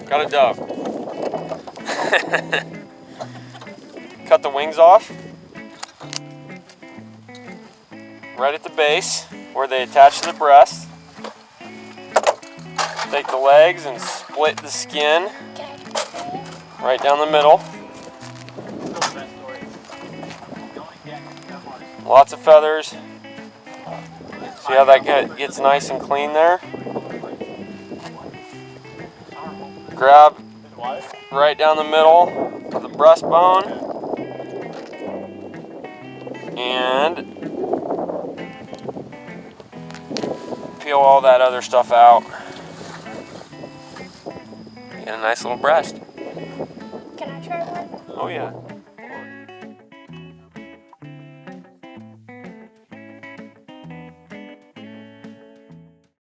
Got a dove. Cut the wings off. Right at the base where they attach to the breast. Take the legs and split the skin right down the middle. Lots of feathers. See how that gets nice and clean there? Grab right down the middle of the breastbone and peel all that other stuff out. You get a nice little breast. Can I try one? Oh yeah.